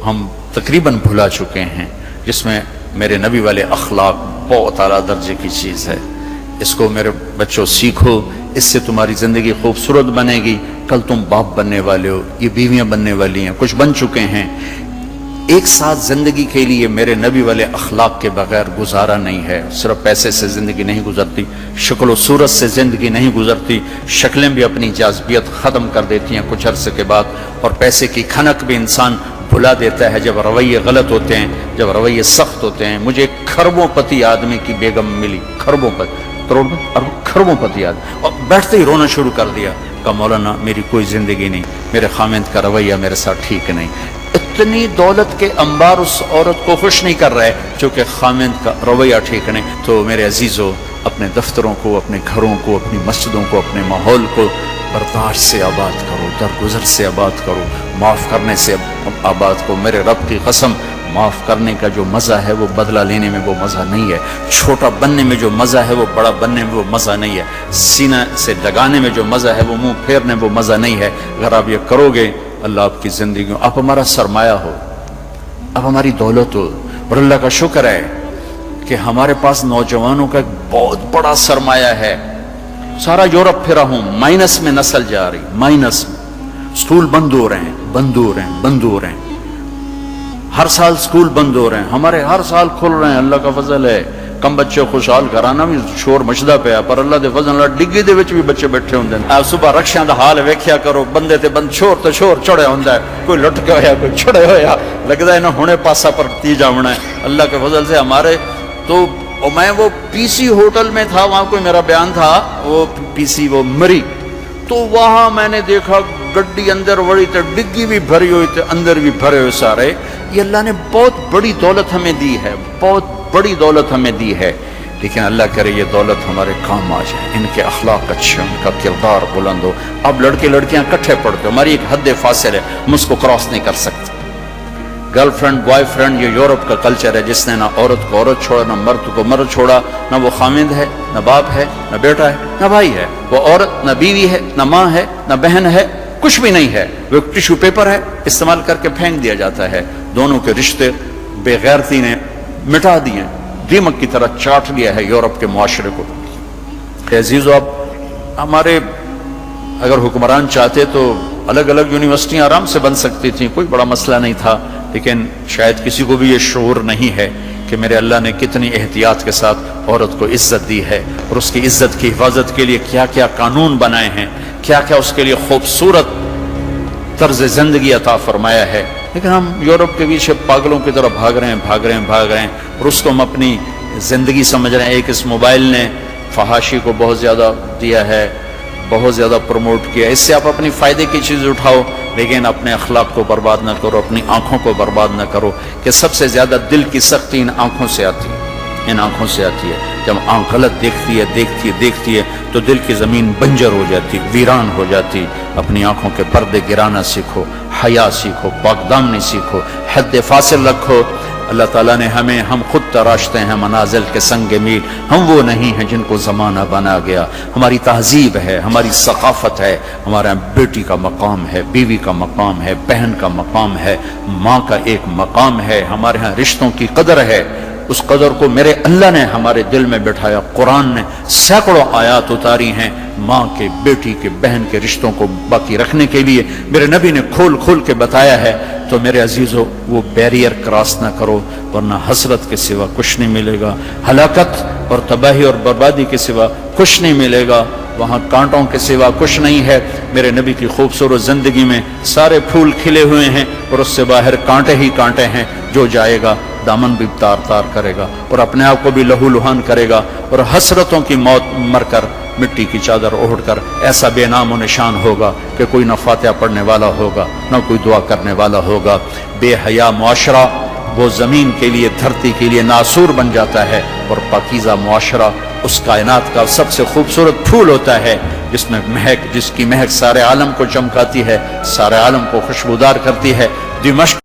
ہم تقریباً بھلا چکے ہیں، جس میں میرے نبی والے اخلاق بہت اعلیٰ درجے کی چیز ہے۔ اس کو میرے بچوں سیکھو، اس سے تمہاری زندگی خوبصورت بنے گی۔ کل تم باپ بننے والے ہو، یہ بیویاں بننے والی ہیں، کچھ بن چکے ہیں۔ ایک ساتھ زندگی کے لیے میرے نبی والے اخلاق کے بغیر گزارا نہیں ہے۔ صرف پیسے سے زندگی نہیں گزرتی، شکل و صورت سے زندگی نہیں گزرتی، شکلیں بھی اپنی جاذبیت ختم کر دیتی ہیں کچھ عرصے کے بعد، اور پیسے کی کھنک بھی انسان بھلا دیتا ہے جب رویے غلط ہوتے ہیں، جب رویے سخت ہوتے ہیں۔ مجھے ایک کھربوں پتی آدمی کی بیگم ملی، کھربوں پتی، کروڑ کھربوں پتی آدمی، اور بیٹھتے ہی رونا شروع کر دیا، کہا مولانا میری کوئی زندگی نہیں، میرے خامند کا رویہ میرے ساتھ ٹھیک نہیں۔ اتنی دولت کے انبار اس عورت کو خوش نہیں کر رہے چونکہ خامند کا رویہ ٹھیک نہیں۔ تو میرے عزیزو، اپنے دفتروں کو، اپنے گھروں کو، اپنی مسجدوں کو، اپنے ماحول کو برداشت سے آباد کرو، درگزر سے آباد کرو، معاف کرنے سے آباد کرو۔ میرے رب کی قسم، معاف کرنے کا جو مزہ ہے وہ بدلہ لینے میں وہ مزہ نہیں ہے، چھوٹا بننے میں جو مزہ ہے وہ بڑا بننے میں وہ مزہ نہیں ہے، سینہ سے لگانے میں جو مزہ ہے وہ منہ پھیرنے میں وہ مزہ نہیں ہے۔ اگر آپ یہ کرو گے، اللہ آپ کی زندگی، آپ ہمارا سرمایہ ہو، آپ ہماری دولت ہو۔ اور اللہ کا شکر ہے کہ ہمارے پاس نوجوانوں کا ایک بہت بڑا سرمایہ ہے۔ سارا یورپ پھرا ہوں، مائنس میں نسل جا رہی، مائنس میں۔ سکول بند ہو رہے ہیں، بند ہو رہے ہیں، بند ہو رہے ہیں، ہر سال سکول بند ہو رہے ہیں، ہمارے ہر سال کھل رہے ہیں، اللہ کا فضل ہے۔ کم بچے خوشحال کرانا بھی شور مچدا پیا، پر اللہ دے فضل نال ڈگی دے وچ بھی بچے بیٹھے ہوندے ہیں۔ آپ صبح رکشیاں دا حال ویکھیا کرو، بندے تے بند شور تے شور چڑھیا ہوندا ہے، کوئی لٹ کے ہویا، کوئی چڑھے ہویا، لگدا ہے نا ہنے پاسا پر تی جاونا ہے۔ اللہ کے فضل سے ہمارے تو، میں وہ پی سی ہوٹل میں تھا، وہاں کوئی میرا بیان تھا، وہ پی سی وہ مری، تو وہاں میں نے دیکھا گڈی اندر وڑی تے ڈگی بھی بھری ہوئی تے اندر بھی بھرے ہوئے سارے۔ یہ اللہ نے بہت بڑی دولت ہمیں دی ہے، بہت بڑی دولت ہمیں دی ہے، لیکن اللہ کرے یہ دولت ہمارے کام آ جائے، ان کے اخلاق اچھے، ان کا کردار بلند ہو۔ اب لڑکے لڑکیاں کٹھے پڑھتے، ہماری ایک حد فاصل ہے، ہم اس کو کراس نہیں کر سکتے۔ گرل فرینڈ بوائے فرینڈ، یہ یورپ کا کلچر ہے، جس نے نہ عورت کو عورت چھوڑا، نہ مرد کو مرد چھوڑا، نہ وہ خامند ہے، نہ باپ ہے، نہ بیٹا ہے، نہ بھائی ہے، وہ عورت نہ بیوی ہے، نہ ماں ہے، نہ بہن ہے، کچھ بھی نہیں ہے، وہ ایک ٹیشو پیپر ہے، استعمال کر کے پھینک دیا جاتا ہے۔ دونوں کے رشتے بے غیرتی نے مٹا دیے، دیمک کی طرح چاٹ لیا ہے یورپ کے معاشرے کو۔ عزیزو، اب ہمارے اگر حکمران چاہتے تو الگ الگ یونیورسٹیاں آرام سے بن سکتی تھیں، کوئی بڑا مسئلہ نہیں تھا، لیکن شاید کسی کو بھی یہ شعور نہیں ہے کہ میرے اللہ نے کتنی احتیاط کے ساتھ عورت کو عزت دی ہے، اور اس کی عزت کی حفاظت کے لیے کیا کیا قانون بنائے ہیں، کیا کیا اس کے لیے خوبصورت طرز زندگی عطا فرمایا ہے۔ لیکن ہم یورپ کے پیچھے پاگلوں کی طرح بھاگ رہے ہیں، بھاگ رہے ہیں، بھاگ رہے ہیں، اور اس کو ہم اپنی زندگی سمجھ رہے ہیں۔ ایک اس موبائل نے فحاشی کو بہت زیادہ دیا ہے، بہت زیادہ پروموٹ کیا، اس سے آپ اپنی فائدے کی چیز اٹھاؤ، لیکن اپنے اخلاق کو برباد نہ کرو، اپنی آنکھوں کو برباد نہ کرو، کہ سب سے زیادہ دل کی سختی ان آنکھوں سے آتی ہے، ان آنکھوں سے آتی ہے۔ جب آنکھ غلط دیکھتی ہے، دیکھتی ہے، دیکھتی ہے، تو دل کی زمین بنجر ہو جاتی، ویران ہو جاتی۔ اپنی آنکھوں کے پردے گرانا سیکھو، حیا سیکھو، پاک دامنی سیکھو، حد فاصل رکھو۔ اللہ تعالیٰ نے ہم خود تراشتے ہیں منازل کے سنگ میل، ہم وہ نہیں ہیں جن کو زمانہ بنا گیا۔ ہماری تہذیب ہے، ہماری ثقافت ہے، ہمارا بیٹی کا مقام ہے، بیوی کا مقام ہے، بہن کا مقام ہے، ماں کا ایک مقام ہے، ہمارے ہاں رشتوں کی قدر ہے۔ اس قدر کو میرے اللہ نے ہمارے دل میں بٹھایا۔ قرآن نے سینکڑوں آیات اتاری ہیں ماں کے، بیٹی کے، بہن کے رشتوں کو باقی رکھنے کے لیے، میرے نبی نے کھول کھول کے بتایا ہے۔ تو میرے عزیزو، وہ بیریئر کراس نہ کرو، ورنہ حسرت کے سوا کچھ نہیں ملے گا، ہلاکت اور تباہی اور بربادی کے سوا کچھ نہیں ملے گا، وہاں کانٹوں کے سوا کچھ نہیں ہے۔ میرے نبی کی خوبصورت زندگی میں سارے پھول کھلے ہوئے ہیں، اور اس سے باہر کانٹے ہی کانٹے ہیں۔ جو جائے گا دامن بھی تار تار کرے گا، اور اپنے آپ کو بھی لہو لہان کرے گا، اور حسرتوں کی موت مر کر مٹی کی چادر اوڑھ کر ایسا بے نام و نشان ہوگا کہ کوئی نہ فاتحہ پڑھنے والا ہوگا، نہ کوئی دعا کرنے والا ہوگا۔ بے حیا معاشرہ وہ زمین کے لیے، دھرتی کے لیے ناسور بن جاتا ہے، اور پاکیزہ معاشرہ اس کائنات کا سب سے خوبصورت پھول ہوتا ہے، جس میں مہک، جس کی مہک سارے عالم کو چمکاتی ہے، سارے عالم کو خوشبودار کرتی ہے۔ دمشق